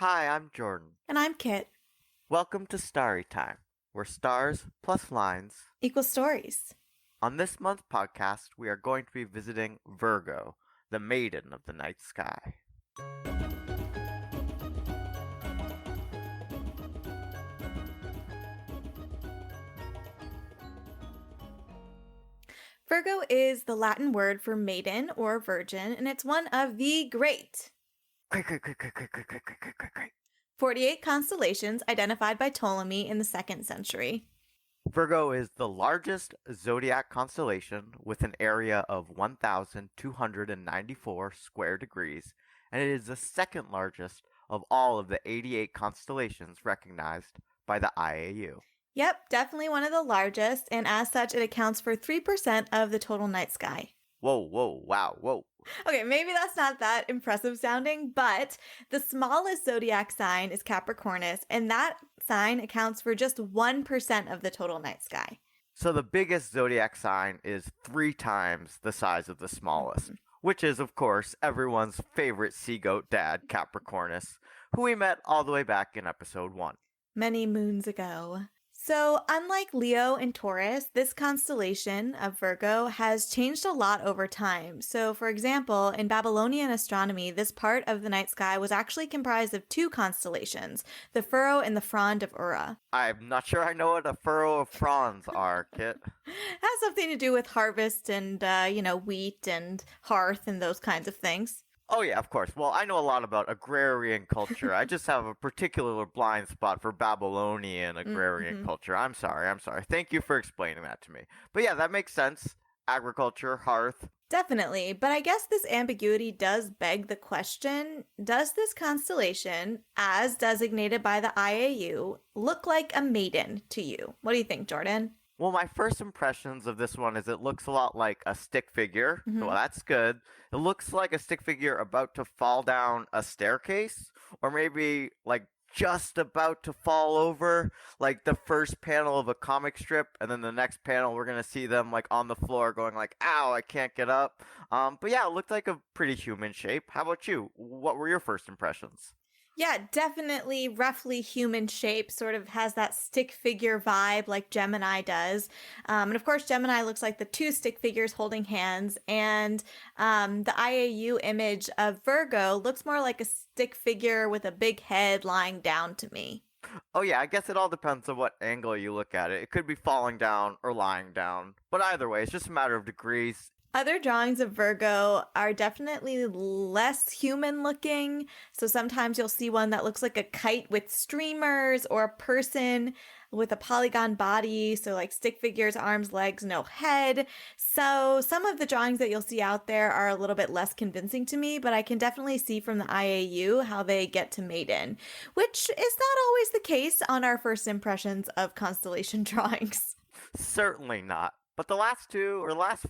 Hi, I'm Jordan. And I'm Kit. Welcome to Starry Time, where stars plus lines. Equal stories. On this month's podcast, we are going to be visiting Virgo, the maiden of the night sky. Virgo is the Latin word for maiden or virgin, and it's one of the great Great. 48 constellations identified by Ptolemy in the 2nd century. Virgo is the largest zodiac constellation with an area of 1,294 square degrees, and it is the second largest of all of the 88 constellations recognized by the IAU. Yep, definitely one of the largest, and as such, it accounts for 3% of the total night sky. Whoa. Okay, maybe that's not that impressive sounding, but the smallest zodiac sign is Capricornus, and that sign accounts for just 1% of the total night sky. So the biggest zodiac sign is 3 times the size of the smallest, which is, of course, everyone's favorite sea goat dad, Capricornus, who we met all the way back in episode 1. Many moons ago. So, unlike Leo and Taurus, this constellation of Virgo has changed a lot over time. So, for example, in Babylonian astronomy, this part of the night sky was actually comprised of 2 constellations, the Furrow and the Frond of Ura. I'm not sure I know what a furrow of fronds are, Kit. It has something to do with harvest and, wheat and hearth and those kinds of things. Oh yeah, of course. Well, I know a lot about agrarian culture. I just have a particular blind spot for Babylonian agrarian culture. I'm sorry. Thank you for explaining that to me. But yeah, that makes sense. Agriculture, hearth. Definitely, but I guess this ambiguity does beg the question, does this constellation, as designated by the IAU, look like a maiden to you? What do you think, Jordan? Well, my first impressions of this one is it looks a lot like a stick figure. Well, that's good. It looks like a stick figure about to fall down a staircase, or maybe like just about to fall over, like the first panel of a comic strip, and then the next panel we're gonna see them like on the floor going like, "Ow, I can't get up." But yeah, it looked like a pretty human shape. How about you? What were your first impressions? Yeah, definitely roughly human shape, sort of has that stick figure vibe like Gemini does. And of course, Gemini looks like the 2 stick figures holding hands. And the IAU image of Virgo looks more like a stick figure with a big head lying down to me. Oh yeah, I guess it all depends on what angle you look at it. It could be falling down or lying down. But either way, it's just a matter of degrees. Other drawings of Virgo are definitely less human looking. So sometimes you'll see one that looks like a kite with streamers or a person with a polygon body. So like stick figures, arms, legs, no head. So some of the drawings that you'll see out there are a little bit less convincing to me, but I can definitely see from the IAU how they get to Maiden, which is not always the case on our first impressions of constellation drawings. Certainly not. But the last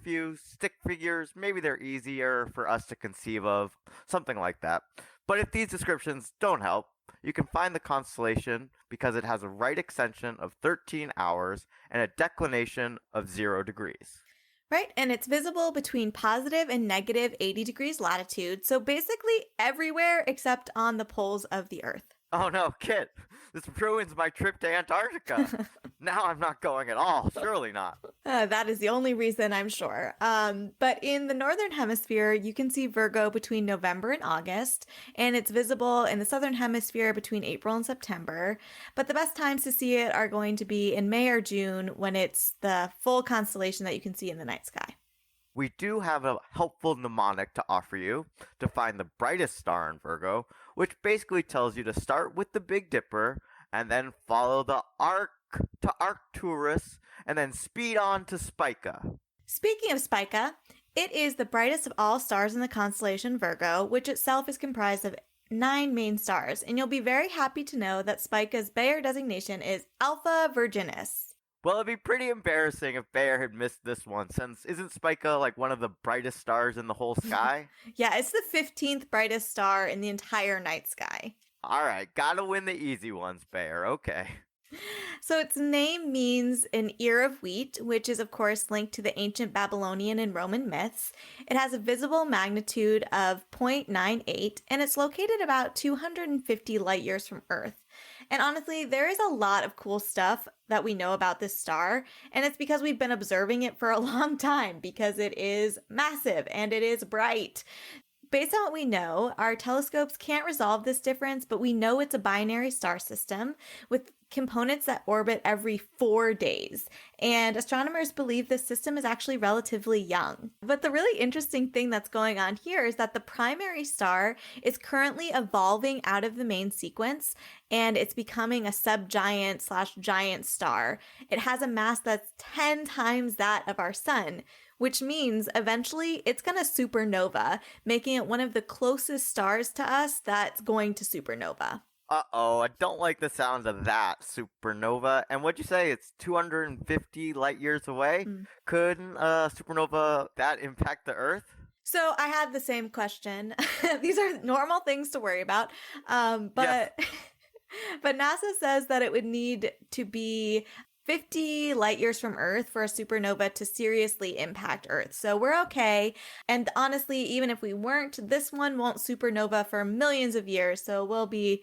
few stick figures, maybe they're easier for us to conceive of, something like that. But if these descriptions don't help, you can find the constellation because it has a right extension of 13 hours and a declination of 0 degrees. Right, and it's visible between positive and negative 80 degrees latitude, so basically everywhere except on the poles of the Earth. Oh no, Kit, this ruins my trip to Antarctica. Now I'm not going at all, surely not. That is the only reason, I'm sure. But in the Northern Hemisphere, you can see Virgo between November and August, and it's visible in the Southern Hemisphere between April and September. But the best times to see it are going to be in May or June when it's the full constellation that you can see in the night sky. We do have a helpful mnemonic to offer you to find the brightest star in Virgo, which basically tells you to start with the Big Dipper and then follow the arc to Arcturus and then speed on to Spica. Speaking of Spica, it is the brightest of all stars in the constellation Virgo, which itself is comprised of 9 main stars, and you'll be very happy to know that Spica's Bayer designation is Alpha Virginis. Well, it'd be pretty embarrassing if Bayer had missed this one, since isn't Spica like one of the brightest stars in the whole sky? Yeah, it's the 15th brightest star in the entire night sky. Alright, gotta win the easy ones, Bayer, okay. So its name means an ear of wheat, which is, of course, linked to the ancient Babylonian and Roman myths. It has a visible magnitude of 0.98, and it's located about 250 light years from Earth. And honestly, there is a lot of cool stuff that we know about this star, and it's because we've been observing it for a long time because it is massive and it is bright. Based on what we know, our telescopes can't resolve this difference, but we know it's a binary star system with components that orbit every 4 days. And astronomers believe this system is actually relatively young. But the really interesting thing that's going on here is that the primary star is currently evolving out of the main sequence, and it's becoming a subgiant slash giant star. It has a mass that's 10 times that of our sun, which means eventually it's going to supernova, making it one of the closest stars to us that's going to supernova. Uh-oh, I don't like the sound of that supernova. And what'd you say? It's 250 light years away? Mm. Couldn't a supernova that impact the Earth? So I had the same question. These are normal things to worry about. But Yes. but NASA says that it would need to be 50 light years from Earth for a supernova to seriously impact Earth. So we're okay. And honestly, even if we weren't, this one won't supernova for millions of years. So we'll be,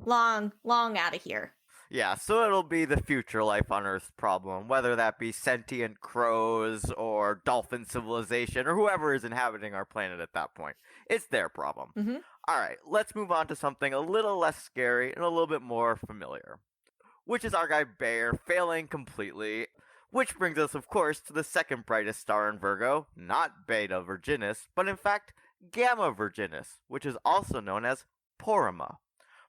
long, long out of here. Yeah, so it'll be the future life on Earth's problem, whether that be sentient crows or dolphin civilization or whoever is inhabiting our planet at that point. It's their problem. Mm-hmm. Alright, let's move on to something a little less scary and a little bit more familiar, which is our guy Bear failing completely. Which brings us, of course, to the second brightest star in Virgo, not Beta Virginis, but in fact Gamma Virginis, which is also known as Porrima.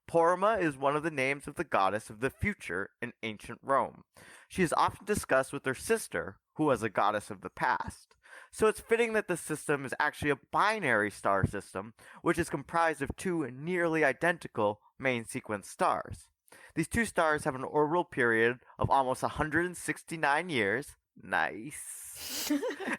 Porrima is one of the names of the goddess of the future in ancient Rome. She is often discussed with her sister, who was a goddess of the past. So it's fitting that the system is actually a binary star system, which is comprised of two nearly identical main sequence stars. These two stars have an orbital period of almost 169 years. Nice.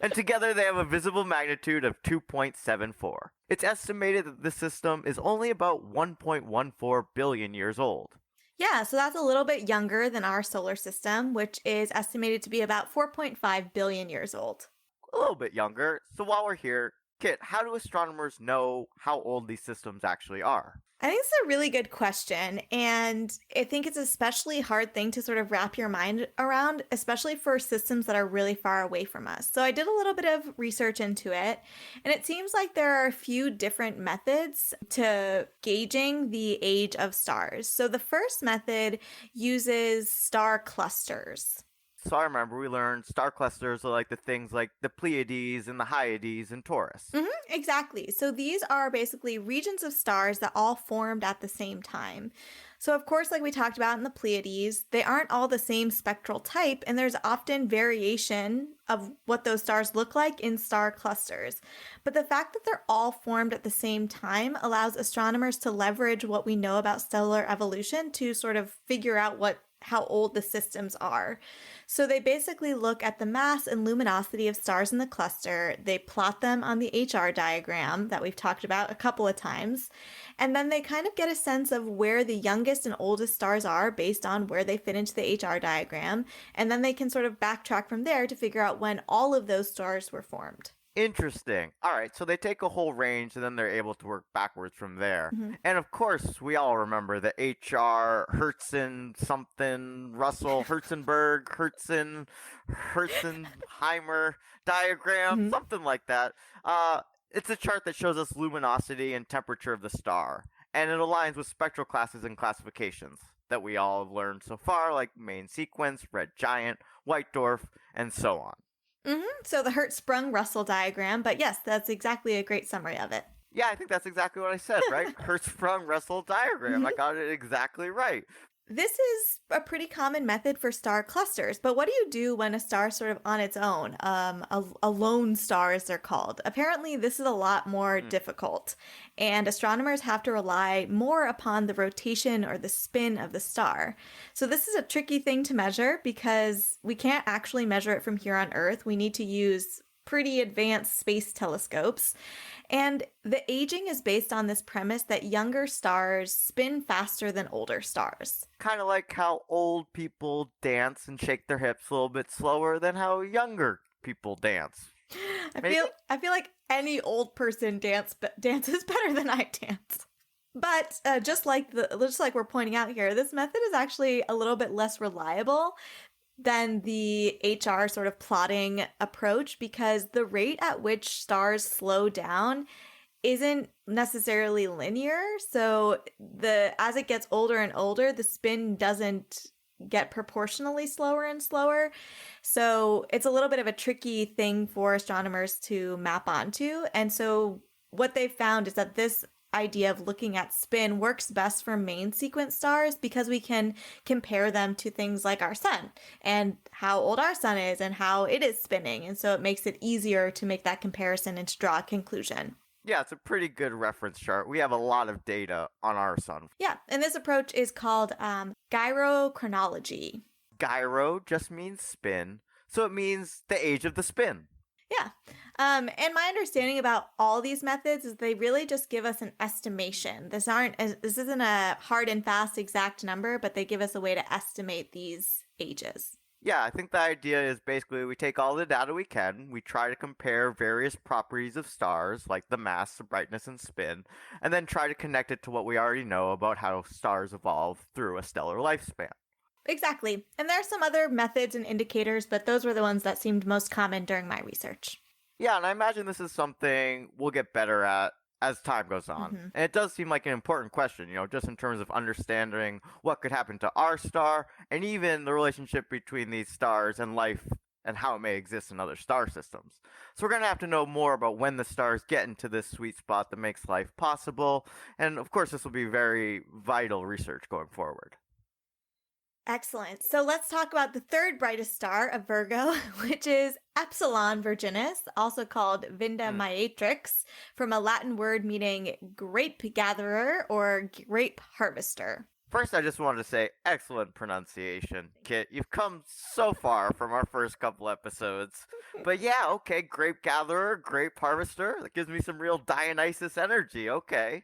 And together they have a visible magnitude of 2.74. It's estimated that the system is only about 1.14 billion years old. Yeah, so that's a little bit younger than our solar system, which is estimated to be about 4.5 billion years old. A little bit younger. So while we're here, Kit, how do astronomers know how old these systems actually are? I think it's a really good question. And I think it's an especially hard thing to sort of wrap your mind around, especially for systems that are really far away from us. So I did a little bit of research into it, and it seems like there are a few different methods to gauging the age of stars. So the first method uses star clusters. So I remember we learned star clusters are like the things like the Pleiades and the Hyades and Taurus. Exactly. So these are basically regions of stars that all formed at the same time. So of course, like we talked about in the Pleiades, they aren't all the same spectral type, and there's often variation of what those stars look like in star clusters. But the fact that they're all formed at the same time allows astronomers to leverage what we know about stellar evolution to sort of figure out how old the systems are. So they basically look at the mass and luminosity of stars in the cluster, they plot them on the HR diagram that we've talked about a couple of times, and then they kind of get a sense of where the youngest and oldest stars are based on where they fit into the HR diagram, and then they can sort of backtrack from there to figure out when all of those stars were formed. Interesting. Alright, so they take a whole range and then they're able to work backwards from there. Mhm. And of course, we all remember the HR, Hertzen, something, Russell, Herzenberg, Herzenheimer diagram, Mhm. something like that. It's a chart that shows us luminosity and temperature of the star. And it aligns with spectral classes and classifications that we all have learned so far, like main sequence, red giant, white dwarf, and so on. So the Hertzsprung-Russell diagram, but yes, that's exactly a great summary of it. Yeah, I think that's exactly what I said, right? Hertzsprung-Russell diagram. I got it exactly right. This is a pretty common method for star clusters, but what do you do when a star is sort of on its own? A lone star, as they're called. Apparently, this is a lot more difficult, and astronomers have to rely more upon the rotation or the spin of the star. So this is a tricky thing to measure because we can't actually measure it from here on Earth. We need to use pretty advanced space telescopes. And the aging is based on this premise that younger stars spin faster than older stars. Kind of like how old people dance and shake their hips a little bit slower than how younger people dance. Maybe? I feel like any old person dances better than I dance. But just like we're pointing out here, this method is actually a little bit less reliable than the HR sort of plotting approach, because the rate at which stars slow down isn't necessarily linear. So as it gets older and older, the spin doesn't get proportionally slower and slower. So it's a little bit of a tricky thing for astronomers to map onto. And so what they've found is that this idea of looking at spin works best for main sequence stars, because we can compare them to things like our sun and how old our sun is and how it is spinning. And so it makes it easier to make that comparison and to draw a conclusion. Yeah, it's a pretty good reference chart. We have a lot of data on our sun. Yeah, and this approach is called gyrochronology. Gyro just means spin, so it means the age of the spin. Yeah. And my understanding about all these methods is they really just give us an estimation. This isn't a hard and fast exact number, but they give us a way to estimate these ages. Yeah, I think the idea is basically we take all the data we can, we try to compare various properties of stars, like the mass, the brightness, and spin, and then try to connect it to what we already know about how stars evolve through a stellar lifespan. Exactly. And there are some other methods and indicators, but those were the ones that seemed most common during my research. Yeah, and I imagine this is something we'll get better at as time goes on. Mm-hmm. And it does seem like an important question, just in terms of understanding what could happen to our star and even the relationship between these stars and life and how it may exist in other star systems. So we're going to have to know more about when the stars get into this sweet spot that makes life possible. And of course, this will be very vital research going forward. Excellent. So let's talk about the third brightest star of Virgo, which is Epsilon Virginis, also called Vinda Maetrix, from a Latin word meaning grape gatherer or grape harvester. First, I just wanted to say excellent pronunciation, Kit. You've come so far from our first couple episodes. But yeah, okay, grape gatherer, grape harvester. That gives me some real Dionysus energy. Okay.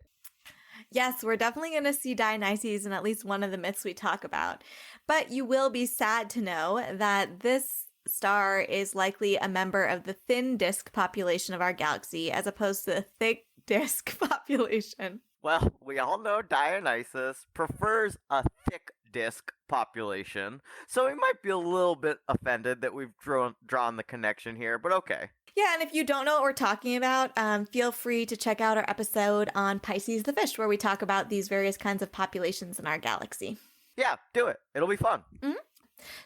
Yes, we're definitely going to see Dionysus in at least one of the myths we talk about. But you will be sad to know that this star is likely a member of the thin disk population of our galaxy, as opposed to the thick disk population. Well, we all know Dionysus prefers a thick disk population, so we might be a little bit offended that we've drawn the connection here, but okay. Yeah, and if you don't know what we're talking about, feel free to check out our episode on Pisces the fish, where we talk about these various kinds of populations in our galaxy. Yeah, do it. It'll be fun. Mm-hmm.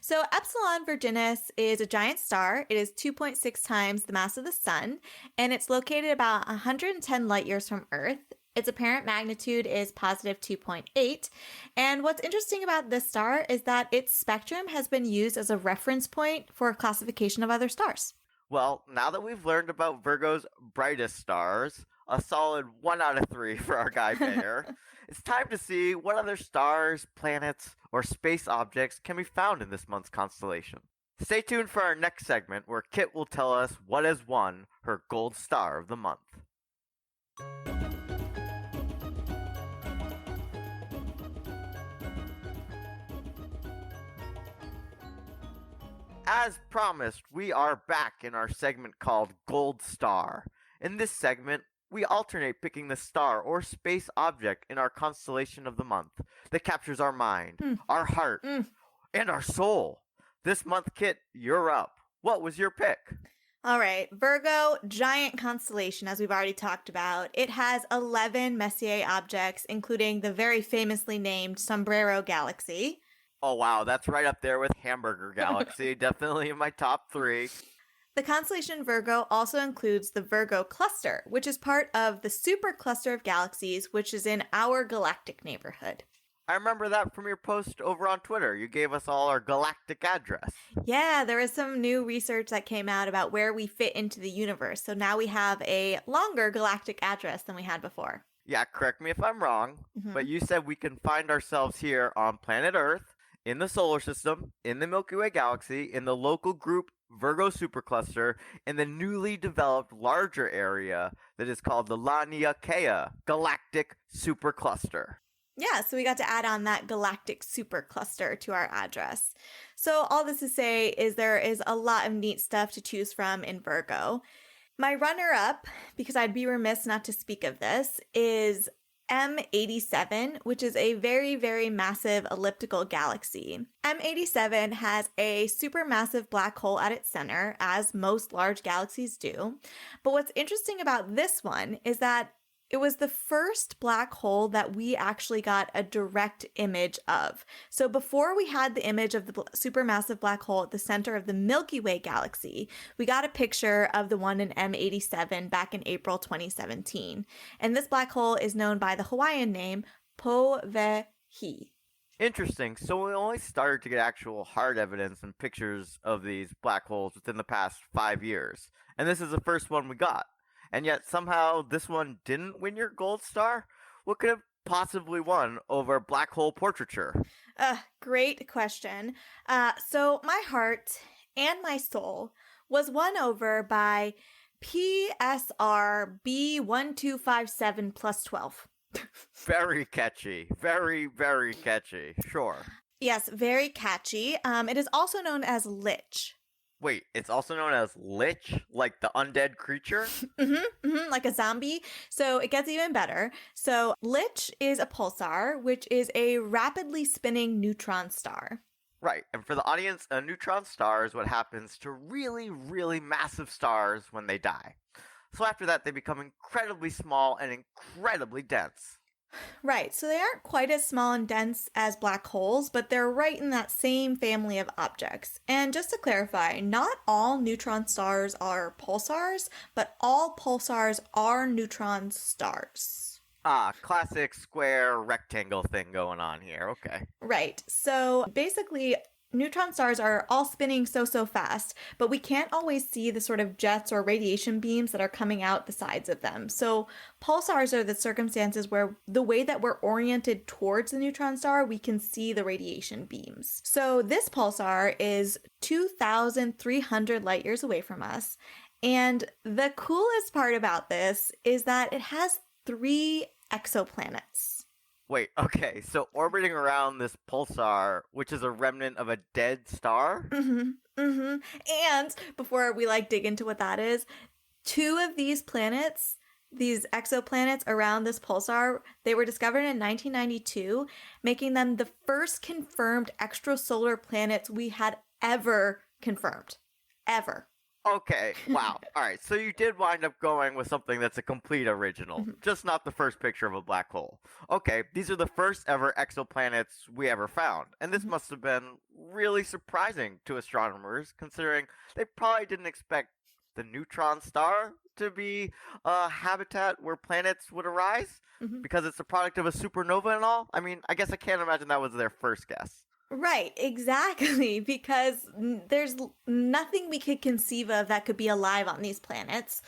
So Epsilon Virginis is a giant star. It is 2.6 times the mass of the sun, and it's located about 110 light years from Earth. Its apparent magnitude is positive 2.8. And what's interesting about this star is that its spectrum has been used as a reference point for classification of other stars. Well, now that we've learned about Virgo's brightest stars, a solid 1 out of 3 for our guy Bear, it's time to see what other stars, planets, or space objects can be found in this month's constellation. Stay tuned for our next segment where Kit will tell us what has won her gold star of the month. As promised, we are back in our segment called Gold Star. In this segment, we alternate picking the star or space object in our constellation of the month that captures our mind, our heart, and our soul. This month, Kit, you're up. What was your pick? All right, Virgo, giant constellation, as we've already talked about. It has 11 Messier objects, including the very famously named Sombrero Galaxy. Oh, wow, that's right up there with Hamburger Galaxy. Definitely in my top 3. The constellation Virgo also includes the Virgo cluster, which is part of the supercluster of galaxies, which is in our galactic neighborhood. I remember that from your post over on Twitter. You gave us all our galactic address. Yeah, there is some new research that came out about where we fit into the universe. So now we have a longer galactic address than we had before. Yeah, correct me if I'm wrong, but you said we can find ourselves here on planet Earth in the solar system, in the Milky Way galaxy, in the local group Virgo supercluster, in the newly developed larger area that is called the Laniakea galactic supercluster. Yeah, so we got to add on that galactic supercluster to our address. So all this to say is there is a lot of neat stuff to choose from in Virgo. My runner-up, because I'd be remiss not to speak of this, is M87, which is a very, very massive elliptical galaxy. M87 has a supermassive black hole at its center, as most large galaxies do. But what's interesting about this one is that it was the first black hole that we actually got a direct image of. So before we had the image of the supermassive black hole at the center of the Milky Way galaxy, we got a picture of the one in M87 back in April 2017. And this black hole is known by the Hawaiian name Powehi. Interesting. So we only started to get actual hard evidence and pictures of these black holes within the past 5 years. And this is the first one we got. And yet somehow this one didn't win your gold star? What could have possibly won over black hole portraiture? Great question. So my heart and my soul was won over by PSR B1257 plus 12. Very catchy. Very, very catchy. Sure. Yes, very catchy. It is also known as Lich. Wait, it's also known as Lich, like the undead creature? Like a zombie. So it gets even better. So Lich is a pulsar, which is a rapidly spinning neutron star. Right, and for the audience, a neutron star is what happens to really, really massive stars when they die. So after that, they become incredibly small and incredibly dense. Right, so they aren't quite as small and dense as black holes, but they're right in that same family of objects. And just to clarify, not all neutron stars are pulsars, but all pulsars are neutron stars. Ah, classic square rectangle thing going on here. Okay. Right, so basically, neutron stars are all spinning so fast, but we can't always see the sort of jets or radiation beams that are coming out the sides of them. So pulsars are the circumstances where the way that we're oriented towards the neutron star, we can see the radiation beams. So this pulsar is 2,300 light years away from us. And the coolest part about this is that it has 3 exoplanets. Wait, okay, so orbiting around this pulsar, which is a remnant of a dead star? And before we dig into what that is, 2 of these planets, these exoplanets around this pulsar, they were discovered in 1992, making them the first confirmed extrasolar planets we had ever confirmed. Ever. Okay, wow. Alright, so you did wind up going with something that's a complete original, just not the first picture of a black hole. Okay, these are the first ever exoplanets we ever found, and this must have been really surprising to astronomers, considering they probably didn't expect the neutron star to be a habitat where planets would arise, because it's a product of a supernova and all. I mean, I guess I can't imagine that was their first guess. Right, exactly, because there's nothing we could conceive of that could be alive on these planets.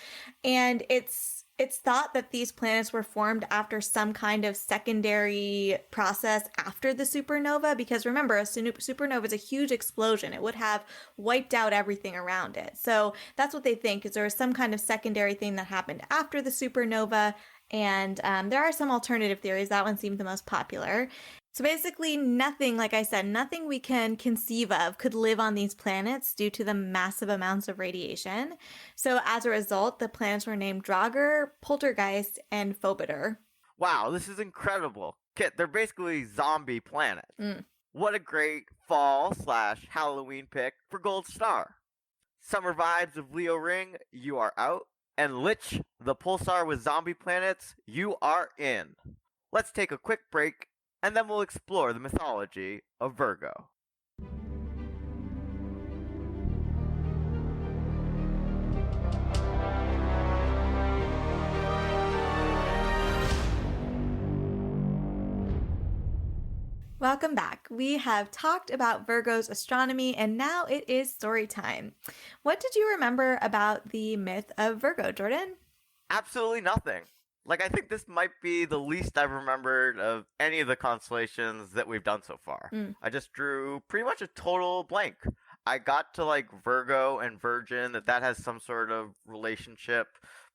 And it's thought that these planets were formed after some kind of secondary process after the supernova, because remember, a supernova is a huge explosion. It would have wiped out everything around it. So that's what they think, is there was some kind of secondary thing that happened after the supernova. And there are some alternative theories. That one seemed the most popular. So basically nothing, like I said, nothing we can conceive of could live on these planets due to the massive amounts of radiation. So as a result, the planets were named Draugr, Poltergeist, and Phobeter. Wow, this is incredible. Kit, they're basically zombie planets. What a great fall/Halloween pick for Gold Star. Summer vibes of Leo Ring, you are out. And Lich, the pulsar with zombie planets, you are in. Let's take a quick break, and then we'll explore the mythology of Virgo. Welcome back. We have talked about Virgo's astronomy, and now it is story time. What did you remember about the myth of Virgo, Jordan? Absolutely nothing. Like, I think this might be the least I've remembered of any of the constellations that we've done so far. I just drew pretty much a total blank. I got to like Virgo and Virgin, that has some sort of relationship,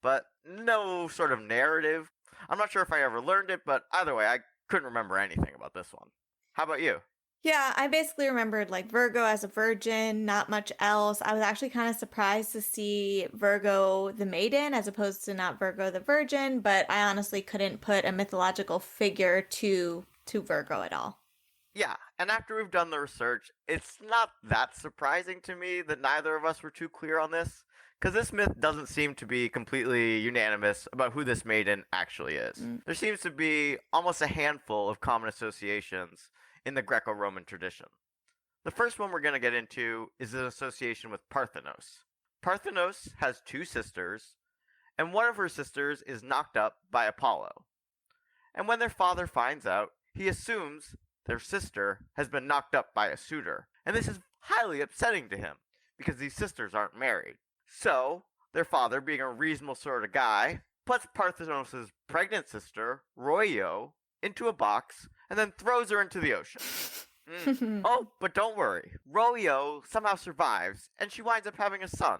but no sort of narrative. I'm not sure if I ever learned it, but either way, I couldn't remember anything about this one. How about you? Yeah, I basically remembered like Virgo as a virgin, not much else. I was actually kind of surprised to see Virgo the maiden as opposed to not Virgo the virgin, but I honestly couldn't put a mythological figure to Virgo at all. Yeah, and after we've done the research, it's not that surprising to me that neither of us were too clear on this, because this myth doesn't seem to be completely unanimous about who this maiden actually is. There seems to be almost a handful of common associations in the Greco-Roman tradition. The first one we're going to get into is an association with Parthenos. Parthenos has two sisters, and one of her sisters is knocked up by Apollo. And when their father finds out, he assumes their sister has been knocked up by a suitor, and this is highly upsetting to him, because these sisters aren't married. So, their father, being a reasonable sort of guy, puts Parthenos' pregnant sister, Royo, into a box, and then throws her into the ocean. Oh, but don't worry. Royo somehow survives, and she winds up having a son.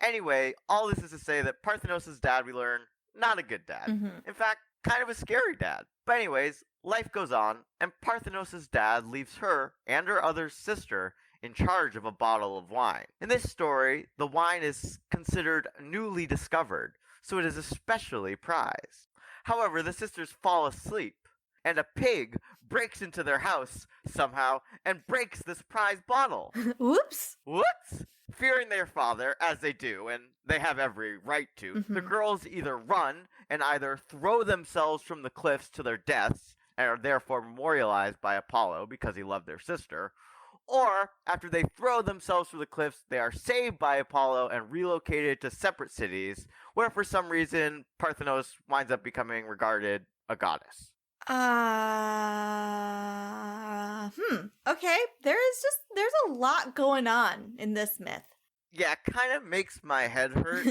Anyway, all this is to say that Parthenos' dad, we learn, not a good dad. In fact, kind of a scary dad. But anyways, life goes on, and Parthenos' dad leaves her and her other sister in charge of a bottle of wine. In this story, the wine is considered newly discovered, so it is especially prized. However, the sisters fall asleep, and a pig breaks into their house somehow and breaks this prized bottle. Whoops! Whoops! Fearing their father, as they do, and they have every right to, the girls either run and either throw themselves from the cliffs to their deaths, and are therefore memorialized by Apollo because he loved their sister, or after they throw themselves from the cliffs, they are saved by Apollo and relocated to separate cities, where for some reason Parthenos winds up becoming regarded a goddess. Okay, there's a lot going on in this myth. Yeah, it kind of makes my head hurt.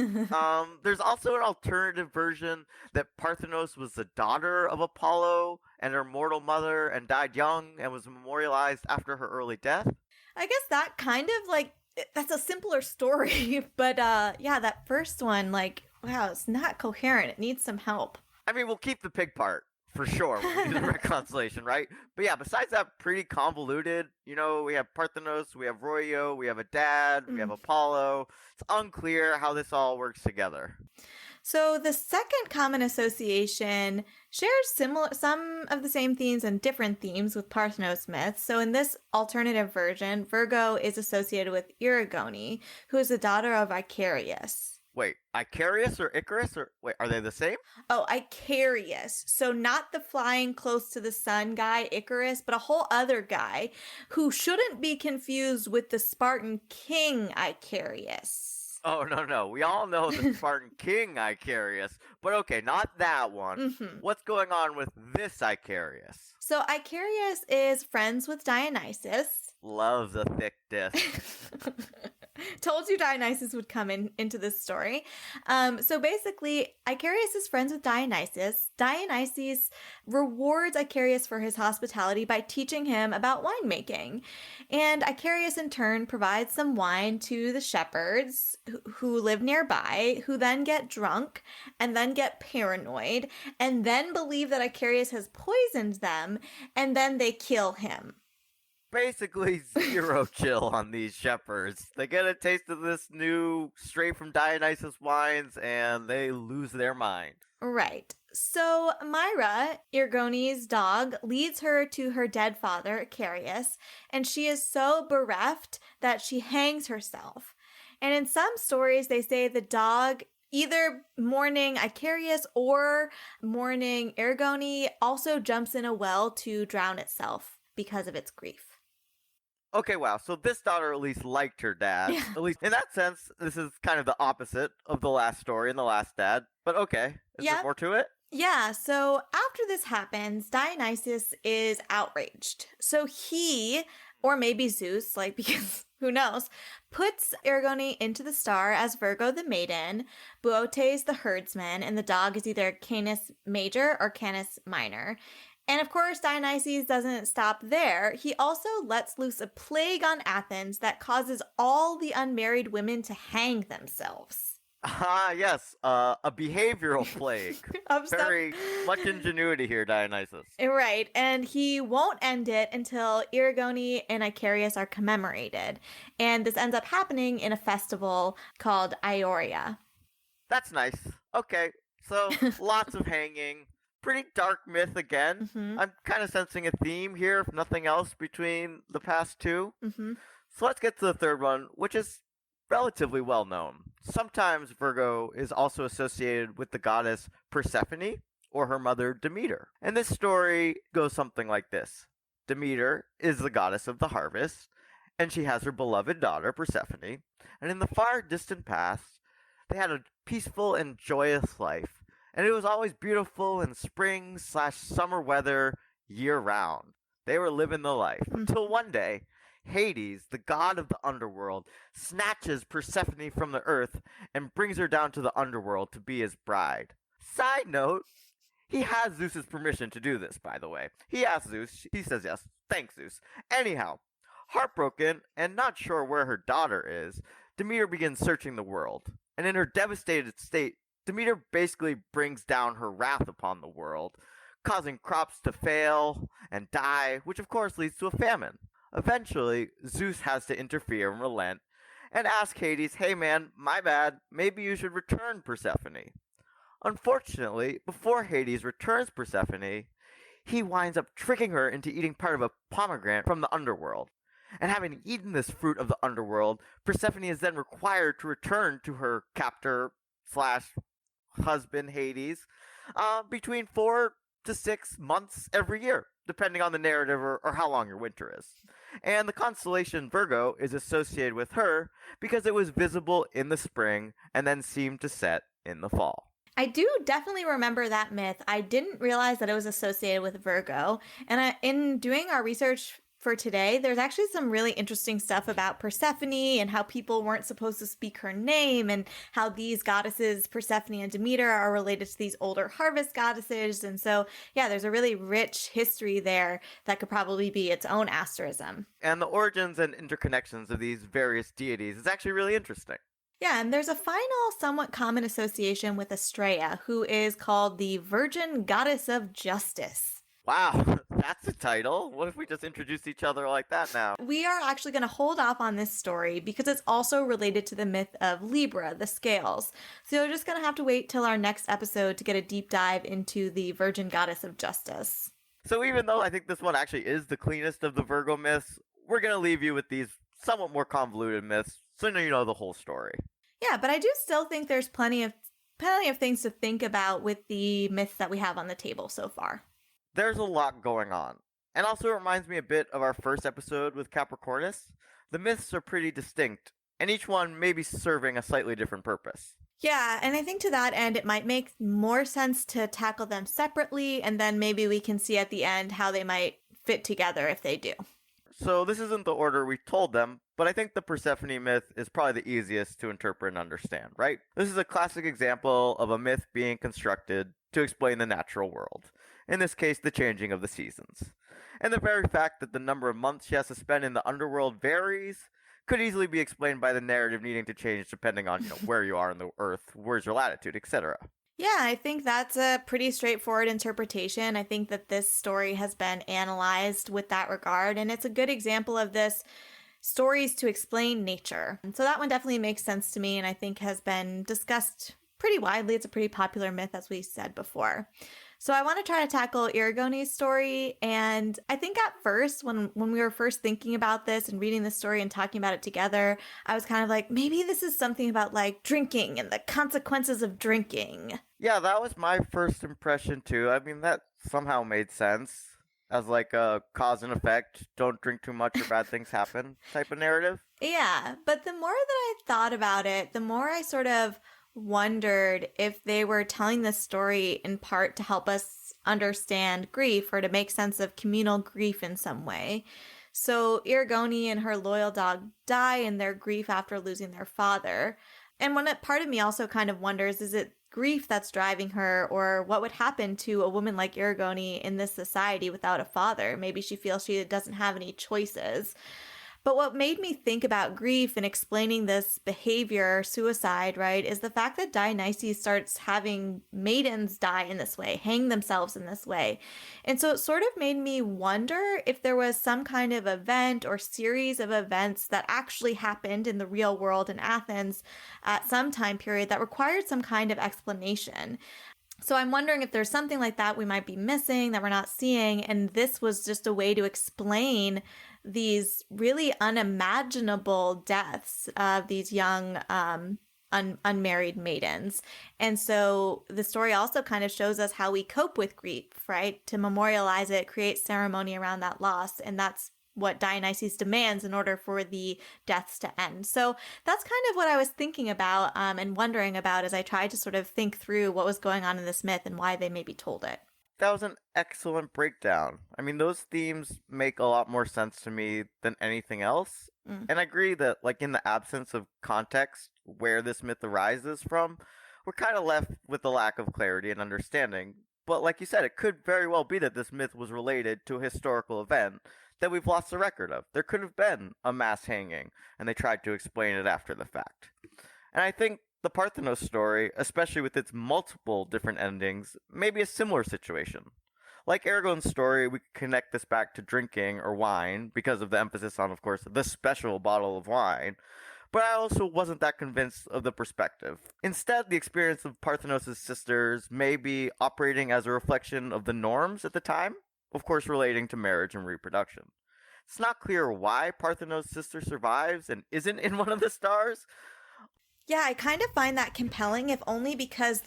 There's also an alternative version that Parthenos was the daughter of Apollo and her mortal mother and died young and was memorialized after her early death. I guess that kind of like that's a simpler story, but yeah, that first one, like, wow, it's not coherent. It needs some help. I mean, we'll keep the pig part for sure when we do the reconciliation, right? But yeah, besides that, pretty convoluted. You know, we have Parthenos, we have Royo, we have a dad, we have Apollo. It's unclear how this all works together. So the second common association shares some of the same themes and different themes with Parthenos myth. So in this alternative version, Virgo is associated with Erigone, who is the daughter of Icarius. Wait, Icarius or Icarus? Or wait, are they the same? Oh, Icarius. So not the flying close to the sun guy, Icarus, but a whole other guy who shouldn't be confused with the Spartan king Icarius. Oh, no. We all know the Spartan king Icarius. But okay, not that one. What's going on with this Icarius? So Icarius is friends with Dionysus. Love the thick disc. Told you Dionysus would come into this story. So basically, Icarius is friends with Dionysus. Dionysus rewards Icarius for his hospitality by teaching him about winemaking. And Icarius, in turn, provides some wine to the shepherds who live nearby, who then get drunk and then get paranoid and then believe that Icarius has poisoned them, and then they kill him. Basically zero chill on these shepherds. They get a taste of this new straight from Dionysus wines and they lose their mind. Right. So Myra, Ergone's dog, leads her to her dead father, Icarius, and she is so bereft that she hangs herself. And in some stories, they say the dog, either mourning Icarius or mourning Ergone, also jumps in a well to drown itself because of its grief. Okay, wow. So this daughter at least liked her dad. Yeah. At least in that sense, this is kind of the opposite of the last story and the last dad. But okay, is there more to it? Yeah, so after this happens, Dionysus is outraged. So he, or maybe Zeus, like because who knows, puts Aragorn into the star as Virgo the Maiden, Buotes the herdsman, and the dog is either Canis Major or Canis Minor. And of course, Dionysus doesn't stop there. He also lets loose a plague on Athens that causes all the unmarried women to hang themselves. Ah, yes, a behavioral plague. Very much ingenuity here, Dionysus. Right, and he won't end it until Aragorn and Icarius are commemorated. And this ends up happening in a festival called Ioria. That's nice. Okay, so lots of hanging. Pretty dark myth again. Mm-hmm. I'm kind of sensing a theme here, if nothing else, between the past two. Mm-hmm. So let's get to the third one, which is relatively well known. Sometimes Virgo is also associated with the goddess Persephone or her mother Demeter. And this story goes something like this. Demeter is the goddess of the harvest, and she has her beloved daughter Persephone. And in the far distant past, they had a peaceful and joyous life. And it was always beautiful in spring/summer weather year round. They were living the life. Until one day, Hades, the god of the underworld, snatches Persephone from the earth and brings her down to the underworld to be his bride. Side note, he has Zeus's permission to do this, by the way. He asks Zeus, he says yes. Thanks, Zeus. Anyhow, heartbroken and not sure where her daughter is, Demeter begins searching the world. And in her devastated state, Demeter basically brings down her wrath upon the world, causing crops to fail and die, which of course leads to a famine. Eventually, Zeus has to interfere and relent, and ask Hades, hey man, my bad, maybe you should return Persephone. Unfortunately, before Hades returns Persephone, he winds up tricking her into eating part of a pomegranate from the underworld. And having eaten this fruit of the underworld, Persephone is then required to return to her captor/husband Hades between 4 to 6 months every year, depending on the narrative or how long your winter is. And the constellation Virgo is associated with her because it was visible in the spring and then seemed to set in the fall. I do definitely remember that myth. I didn't realize that it was associated with Virgo. And in doing our research for today, there's actually some really interesting stuff about Persephone and how people weren't supposed to speak her name and how these goddesses, Persephone and Demeter, are related to these older harvest goddesses. And so, yeah, there's a really rich history there that could probably be its own asterism. And the origins and interconnections of these various deities is actually really interesting. Yeah, and there's a final, somewhat common association with Astraea, who is called the Virgin Goddess of Justice. Wow, that's a title. What if we just introduced each other like that now? We are actually going to hold off on this story because it's also related to the myth of Libra, the scales. So you're just going to have to wait till our next episode to get a deep dive into the Virgin Goddess of Justice. So even though I think this one actually is the cleanest of the Virgo myths, we're going to leave you with these somewhat more convoluted myths so you know the whole story. Yeah, but I do still think there's plenty of things to think about with the myths that we have on the table so far. There's a lot going on. And also it reminds me a bit of our first episode with Capricornus. The myths are pretty distinct, and each one may be serving a slightly different purpose. Yeah, and I think to that end, it might make more sense to tackle them separately, and then maybe we can see at the end how they might fit together if they do. So this isn't the order we told them, but I think the Persephone myth is probably the easiest to interpret and understand, right? This is a classic example of a myth being constructed to explain the natural world. In this case, the changing of the seasons. And the very fact that the number of months she has to spend in the underworld varies could easily be explained by the narrative needing to change depending on where you are in the earth, where's your latitude, etc. Yeah, I think that's a pretty straightforward interpretation. I think that this story has been analyzed with that regard, and it's a good example of this stories to explain nature. And so that one definitely makes sense to me and I think has been discussed pretty widely. It's a pretty popular myth, as we said before. So I want to try to tackle Aragorn's story, and I think at first, when we were first thinking about this and reading this story and talking about it together, I was kind of like, maybe this is something about like drinking and the consequences of drinking. Yeah, that was my first impression too. I mean, that somehow made sense as like a cause and effect, don't drink too much or bad things happen type of narrative. Yeah, but the more that I thought about it, the more I sort of wondered if they were telling this story in part to help us understand grief or to make sense of communal grief in some way. So Irigoni and her loyal dog die in their grief after losing their father. And part of me also kind of wonders, is it grief that's driving her, or what would happen to a woman like Irigoni in this society without a father? Maybe she feels she doesn't have any choices. But what made me think about grief and explaining this behavior, suicide, right, is the fact that Dionysus starts having maidens die in this way, hang themselves in this way. And so it sort of made me wonder if there was some kind of event or series of events that actually happened in the real world in Athens at some time period that required some kind of explanation. So I'm wondering if there's something like that we might be missing that we're not seeing, and this was just a way to explain these really unimaginable deaths of these young unmarried maidens. And so the story also kind of shows us how we cope with grief, right? To memorialize it, create ceremony around that loss, and that's what Dionysus demands in order for the deaths to end. So that's kind of what I was thinking about and wondering about as I tried to sort of think through what was going on in this myth and why they maybe told it. That was an excellent breakdown. I mean, those themes make a lot more sense to me than anything else. And I agree that, like, in the absence of context where this myth arises from, we're kind of left with a lack of clarity and understanding. But like you said, it could very well be that this myth was related to a historical event that we've lost the record of. There could have been a mass hanging, and they tried to explain it after the fact. And I think the Parthenos story, especially with its multiple different endings, may be a similar situation. Like Aragon's story, we could connect this back to drinking or wine because of the emphasis on, of course, the special bottle of wine. But I also wasn't that convinced of the perspective. Instead, the experience of Parthenos' sisters may be operating as a reflection of the norms at the time, of course relating to marriage and reproduction. It's not clear why Parthenos' sister survives and isn't in one of the stars. Yeah, I kind of find that compelling, if only because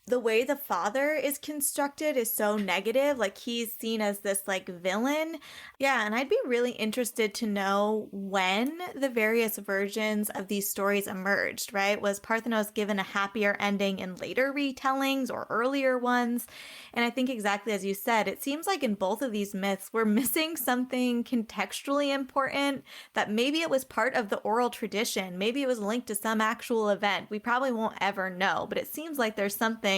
the way the father is constructed is so negative. Like, he's seen as this like villain. Yeah, and I'd be really interested to know when the various versions of these stories emerged, right? Was Parthenos given a happier ending in later retellings or earlier ones? And I think exactly as you said, it seems like in both of these myths, we're missing something contextually important, that maybe it was part of the oral tradition. Maybe it was linked to some actual event. We probably won't ever know, but it seems like there's something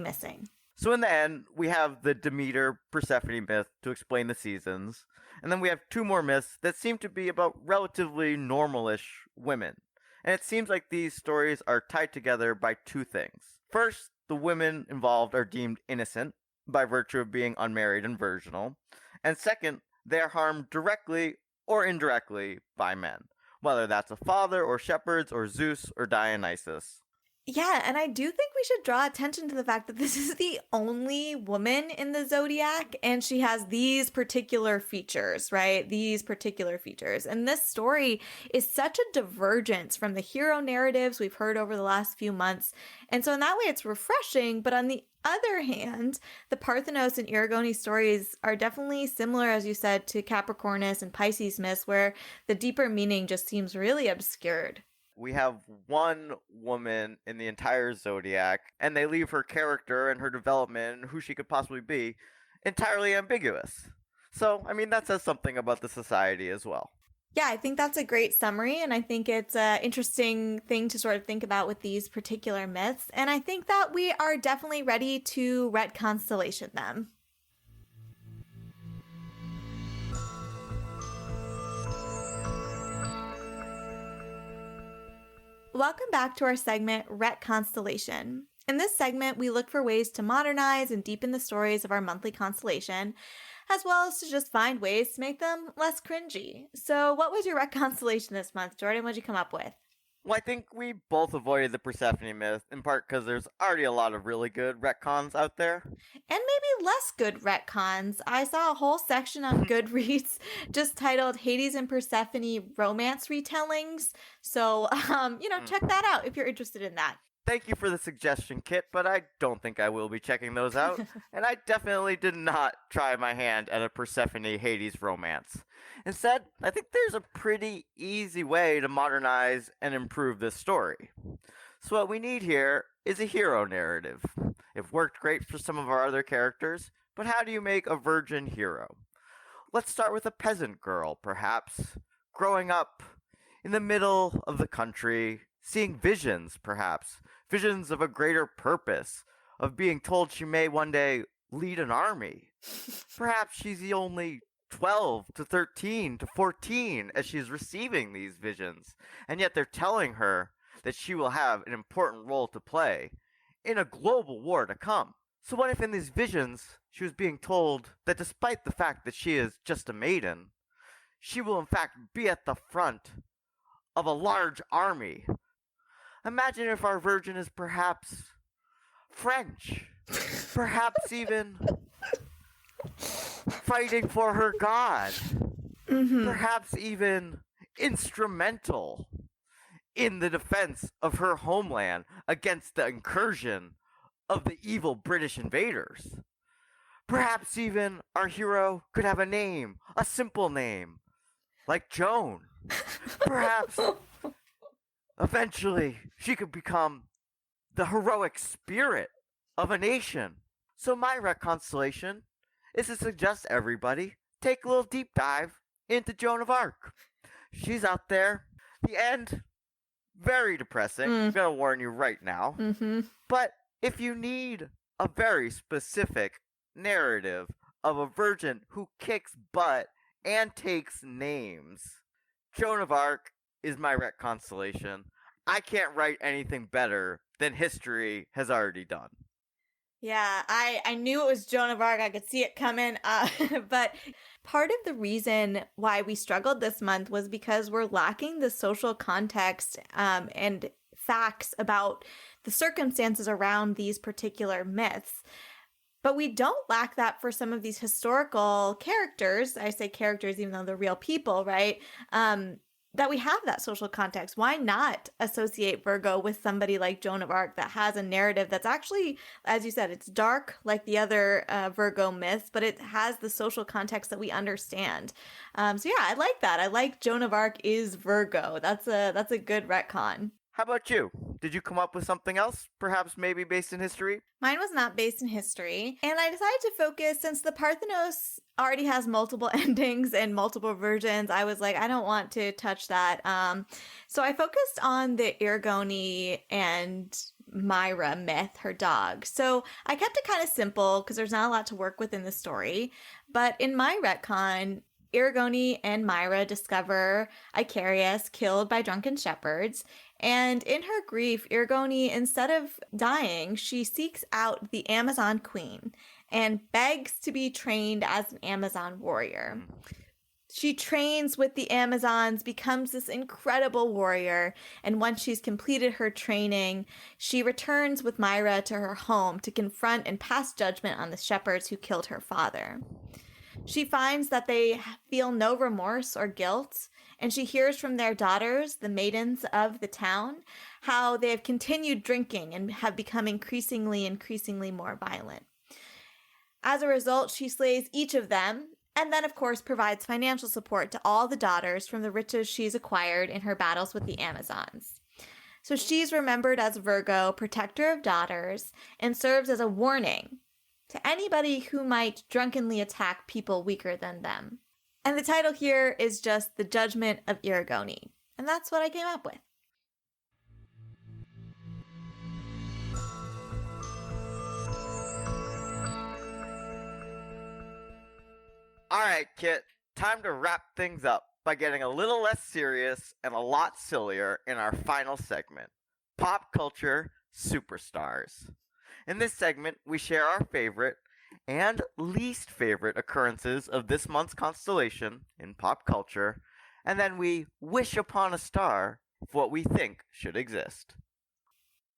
missing. So in the end, we have the Demeter-Persephone myth to explain the seasons, and then we have two more myths that seem to be about relatively normalish women. And it seems like these stories are tied together by two things. First, the women involved are deemed innocent by virtue of being unmarried and virginal. And second, they are harmed directly or indirectly by men, whether that's a father or shepherds or Zeus or Dionysus. Yeah, and I do think we should draw attention to the fact that this is the only woman in the zodiac, and she has these particular features, right? These particular features. And this story is such a divergence from the hero narratives we've heard over the last few months. And so in that way, it's refreshing. But on the other hand, the Parthenos and Irigoni stories are definitely similar, as you said, to Capricornus and Pisces myths, where the deeper meaning just seems really obscured. We have one woman in the entire zodiac, and they leave her character and her development and who she could possibly be entirely ambiguous. So, I mean, that says something about the society as well. Yeah, I think that's a great summary, and I think it's an interesting thing to sort of think about with these particular myths. And I think that we are definitely ready to retconstellation them. Welcome back to our segment, Retconstellation. In this segment, we look for ways to modernize and deepen the stories of our monthly constellation, as well as to just find ways to make them less cringy. So what was your retconstellation this month, Jordan? What'd you come up with? Well, I think we both avoided the Persephone myth, in part because there's already a lot of really good retcons out there. And maybe less good retcons. I saw a whole section on Goodreads just titled Hades and Persephone romance retellings. So, check that out if you're interested in that. Thank you for the suggestion, Kit, but I don't think I will be checking those out. And I definitely did not try my hand at a Persephone-Hades romance. Instead, I think there's a pretty easy way to modernize and improve this story. So what we need here is a hero narrative. It worked great for some of our other characters, but how do you make a virgin hero? Let's start with a peasant girl, perhaps, growing up in the middle of the country, seeing visions, perhaps, visions of a greater purpose, of being told she may one day lead an army. Perhaps she's the only 12 to 13 to 14 as she's receiving these visions, and yet they're telling her that she will have an important role to play in a global war to come. So what if in these visions she was being told that despite the fact that she is just a maiden, she will in fact be at the front of a large army? Imagine if our virgin is perhaps French, perhaps even fighting for her god, perhaps even instrumental in the defense of her homeland against the incursion of the evil British invaders. Perhaps even our hero could have a name, a simple name, like Joan. Perhaps eventually she could become the heroic spirit of a nation. So my consolation is to suggest everybody take a little deep dive into Joan of Arc. She's out there. The end, very depressing. I'm going to warn you right now. But if you need a very specific narrative of a virgin who kicks butt and takes names, Joan of Arc is my consolation. I can't write anything better than history has already done. Yeah, I knew it was Joan of Arc. I could see it coming. But part of the reason why we struggled this month was because we're lacking the social context and facts about the circumstances around these particular myths. But we don't lack that for some of these historical characters. I say characters even though they're real people, right? That we have that social context. Why not associate Virgo with somebody like Joan of Arc that has a narrative that's actually, as you said, it's dark like the other Virgo myths, but it has the social context that we understand. So yeah, I like that. I like Joan of Arc is Virgo. That's a good retcon. How about you? Did you come up with something else, perhaps maybe based in history? Mine was not based in history, and I decided to focus, since the Parthenos already has multiple endings and multiple versions, I was like, I don't want to touch that. So I focused on the Erigone and Myra myth, her dog. So I kept it kind of simple because there's not a lot to work with in the story. But in my retcon, Erigone and Myra discover Icarius killed by drunken shepherds. And in her grief, Erigone, instead of dying, she seeks out the Amazon queen and begs to be trained as an Amazon warrior. She trains with the Amazons, becomes this incredible warrior, and once she's completed her training, she returns with Myra to her home to confront and pass judgment on the shepherds who killed her father. She finds that they feel no remorse or guilt, and she hears from their daughters, the maidens of the town, how they have continued drinking and have become increasingly more violent. As a result, she slays each of them, and then, of course, provides financial support to all the daughters from the riches she's acquired in her battles with the Amazons. So she's remembered as Virgo, protector of daughters, and serves as a warning to anybody who might drunkenly attack people weaker than them. And the title here is just The Judgment of Erigone. And that's what I came up with. All right, Kit, time to wrap things up by getting a little less serious and a lot sillier in our final segment, Pop Culture Superstars. In this segment, we share our favorite and least favorite occurrences of this month's constellation in pop culture, and then we wish upon a star of what we think should exist.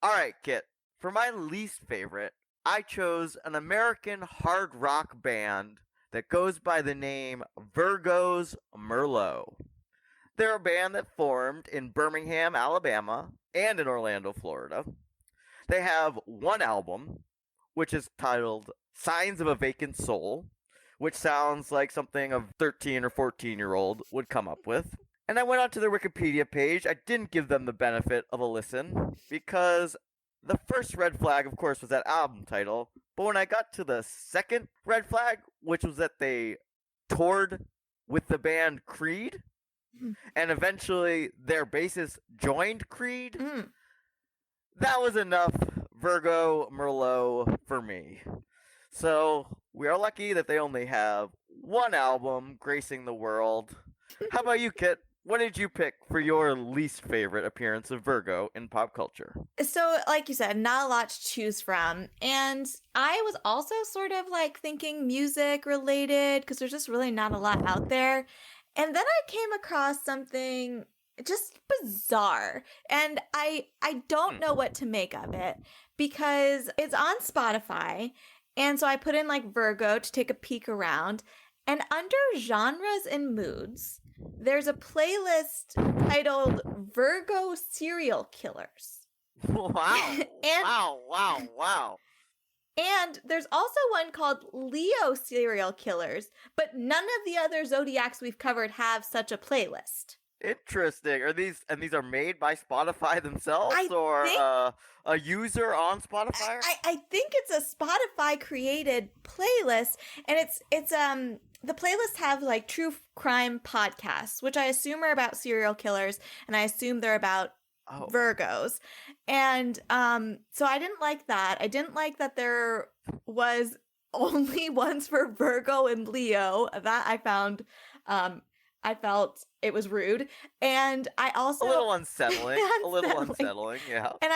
Alright, Kit, for my least favorite, I chose an American hard rock band that goes by the name Virgo's Merlot. They're a band that formed in Birmingham, Alabama, and in Orlando, Florida. They have one album, which is titled Signs of a Vacant Soul, which sounds like something a 13 or 14-year-old would come up with. And I went onto their Wikipedia page. I didn't give them the benefit of a listen, because the first red flag, of course, was that album title. But when I got to the second red flag, which was that they toured with the band Creed, Mm. and eventually their bassist joined Creed. Mm. That was enough Virgo Merlot for me. So we are lucky that they only have one album gracing the world. How about you, Kit? What did you pick for your least favorite appearance of Virgo in pop culture? So, like you said, not a lot to choose from. And I was also sort of like thinking music related because there's just really not a lot out there. And then I came across something just bizarre. And I don't know what to make of it because it's on Spotify. And so I put in like Virgo to take a peek around. And under genres and moods, there's a playlist titled Virgo Serial Killers. Wow. And- wow. And there's also one called Leo Serial Killers, but none of the other zodiacs we've covered have such a playlist. Interesting. These are made by Spotify themselves, I think- a user on Spotify? I think it's a Spotify created playlist, and it's the playlists have like true crime podcasts, which I assume are about serial killers, and I assume they're about Virgos. And so I didn't like that. I didn't like that there was only ones for Virgo and Leo. That I found I felt it was rude. And I also a little unsettling. A little unsettling, yeah. And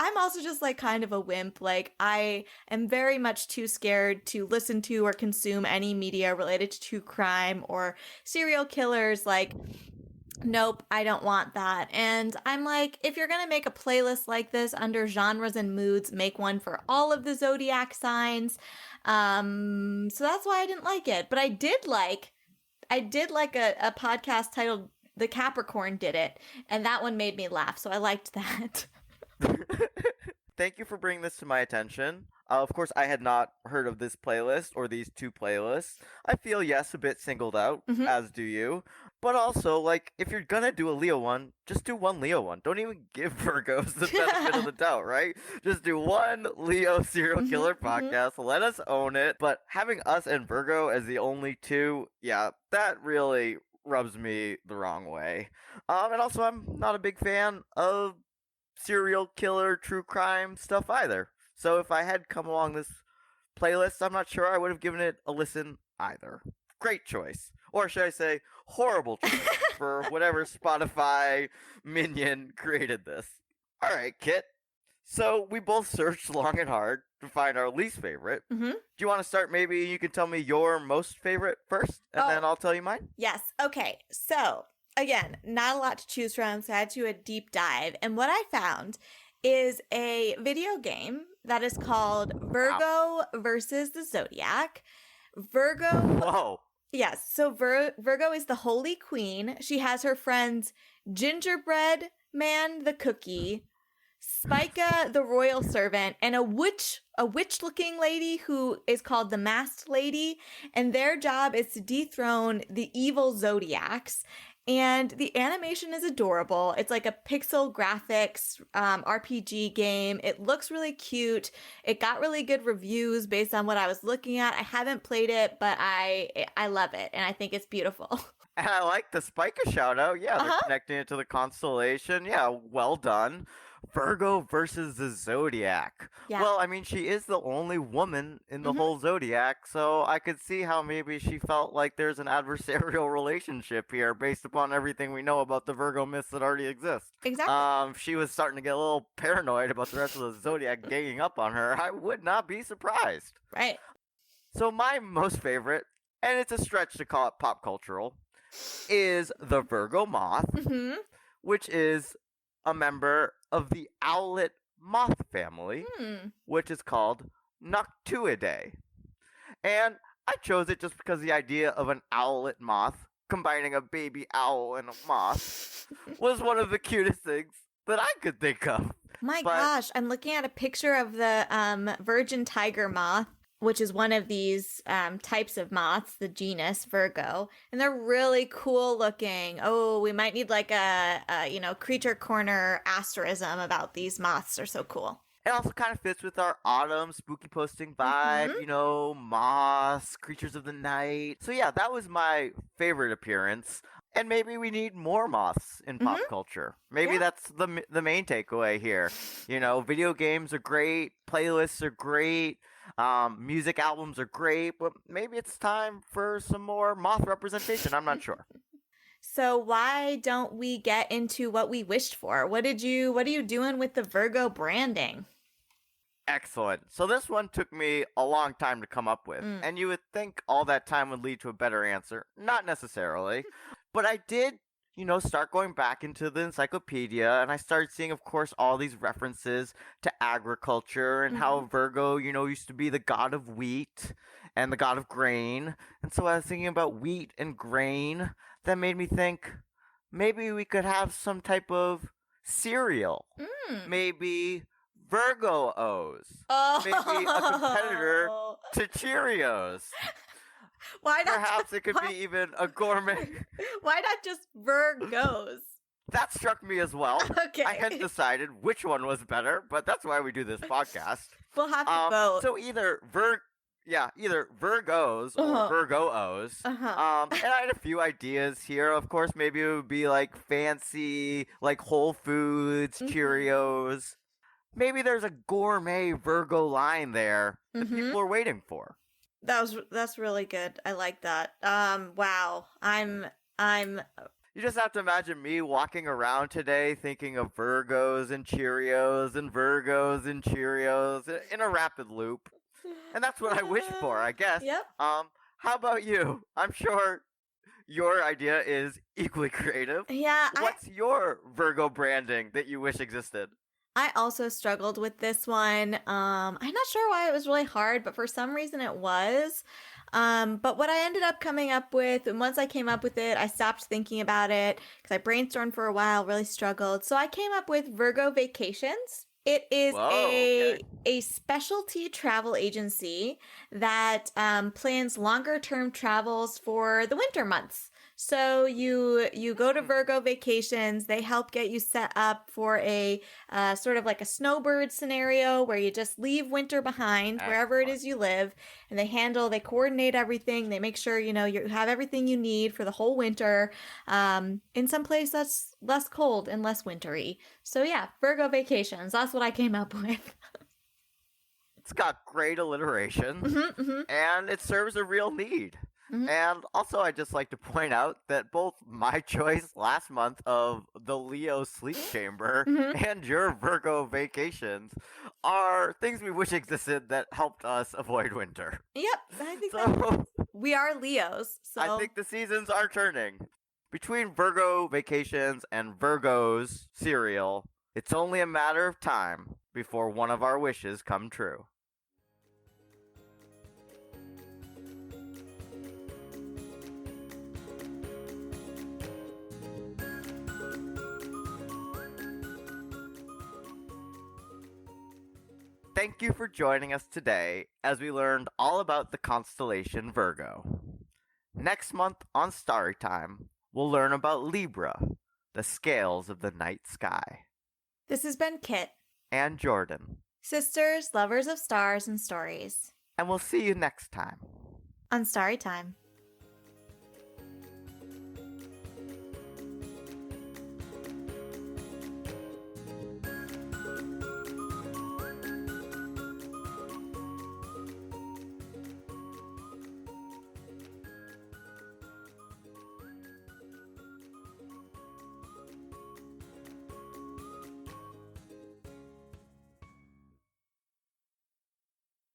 I'm also just like kind of a wimp. Like I am very much too scared to listen to or consume any media related to true crime or serial killers. Like, nope, I don't want that. And I'm like, if you're going to make a playlist like this under genres and moods, make one for all of the zodiac signs. So that's why I didn't like it. But I did like a podcast titled The Capricorn Did It, and that one made me laugh, so I liked that. Thank you for bringing this to my attention. Of course, I had not heard of this playlist or these two playlists. I feel, yes, a bit singled out, as do you. But also, like, if you're gonna do a Leo one, just do one Leo one. Don't even give Virgos the benefit of the doubt, right? Just do one Leo serial killer podcast. Let us own it. But having us and Virgo as the only two, yeah, that really rubs me the wrong way. And also, I'm not a big fan of serial killer, true crime stuff either. So if I had come along this playlist, I'm not sure I would have given it a listen either. Great choice. Or should I say, horrible choice for whatever Spotify minion created this. Alright, Kit. So we both searched long and hard to find our least favorite. Do you want to start? Maybe you can tell me your most favorite first, and then I'll tell you mine? Yes. Okay. So, again, not a lot to choose from, so I had to do a deep dive. And what I found is a video game that is called Virgo versus the Zodiac. Virgo. Whoa. Yes. So Virgo is the Holy Queen. She has her friends Gingerbread Man the Cookie, Spica the Royal Servant, and a witch-looking lady who is called the Masked Lady. And their job is to dethrone the evil Zodiacs. And the animation is adorable. It's like a pixel graphics RPG game. It looks really cute. It got really good reviews based on what I was looking at. I haven't played it, but I love it, and I think it's beautiful. And I like the Spica shout out. Yeah, they're connecting it to the constellation. Yeah, well done. Virgo versus the Zodiac. Yeah. Well, I mean, she is the only woman in the whole Zodiac, so I could see how maybe she felt like there's an adversarial relationship here based upon everything we know about the Virgo myths that already exist. Exactly. She was starting to get a little paranoid about the rest of the Zodiac ganging up on her. I would not be surprised. Right. So my most favorite, and it's a stretch to call it pop cultural, is the Virgo moth, which is a member of the owlet moth family, which is called Noctuidae. And I chose it just because the idea of an owlet moth combining a baby owl and a moth was one of the cutest things that I could think of. My gosh, I'm looking at a picture of the virgin tiger moth, which is one of these types of moths, the genus Virgo, and they're really cool looking. Oh, we might need like a creature corner asterism about these moths. Are so cool. It also kind of fits with our autumn spooky posting vibe, Mhm. moss, creatures of the night. So yeah, that was my favorite appearance. And maybe we need more moths in pop Mhm. culture. Maybe Yeah. that's the main takeaway here. Video games are great, playlists are great, music albums are great, but maybe it's time for some more moth representation. I'm not sure. So why don't we get into what we wished for? What are you doing with the Virgo branding? Excellent. So this one took me a long time to come up with, Mm. and you would think all that time would lead to a better answer. Not necessarily. But I did, start going back into the encyclopedia, and I started seeing, of course, all these references to agriculture and how Mhm. Virgo, used to be the god of wheat and the god of grain. And so I was thinking about wheat and grain. That made me think maybe we could have some type of cereal. Mm. Maybe Virgo O's. Maybe a competitor Oh. to Cheerios. Why not Perhaps it could why, be even a gourmet. why not just Virgos? That struck me as well. I hadn't Okay. decided which one was better, but that's why we do this podcast. We'll have to vote. So either Virgos or Uh-huh. Virgo O's. Uh-huh. And I had a few ideas here. Of course, maybe it would be like fancy, like Whole Foods, Mhm. Cheerios. Maybe there's a gourmet Virgo line there that Mhm. people are waiting for. That's really good. I like that. Wow. I'm You just have to imagine me walking around today thinking of Virgos and Cheerios and Virgos and Cheerios in a rapid loop. And that's what I wish for, I guess. Yep. How about you? I'm sure your idea is equally creative. Yeah, What's your Virgo branding that you wish existed? I also struggled with this one. I'm not sure why it was really hard, but for some reason it was. But what I ended up coming up with, and once I came up with it, I stopped thinking about it because I brainstormed for a while, really struggled. So I came up with Virgo Vacations. It is Whoa, okay. a specialty travel agency that plans longer term travels for the winter months. So you go to Virgo Vacations. They help get you set up for a sort of like a snowbird scenario where you just leave winter behind wherever it Excellent. is you live, and they coordinate everything. They make sure you have everything you need for the whole winter, in some place that's less cold and less wintry. So yeah, Virgo Vacations. That's what I came up with. It's got great alliteration, Hmm. Hmm. and it serves a real need. Hmm. And also, I'd just like to point out that both my choice last month of the Leo Sleep Chamber Hmm. and your Virgo Vacations are things we wish existed that helped us avoid winter. Yep, I think that So we are Leos. I So think the seasons are turning. Between Virgo Vacations and Virgo's cereal, it's only a matter of time before one of our wishes come true. Thank you for joining us today as we learned all about the constellation Virgo. Next month on Starry Time, we'll learn about Libra, the scales of the night sky, this has been Kit, and Jordan. sisters, lovers of stars and stories, And we'll see you next time. on Starry Time.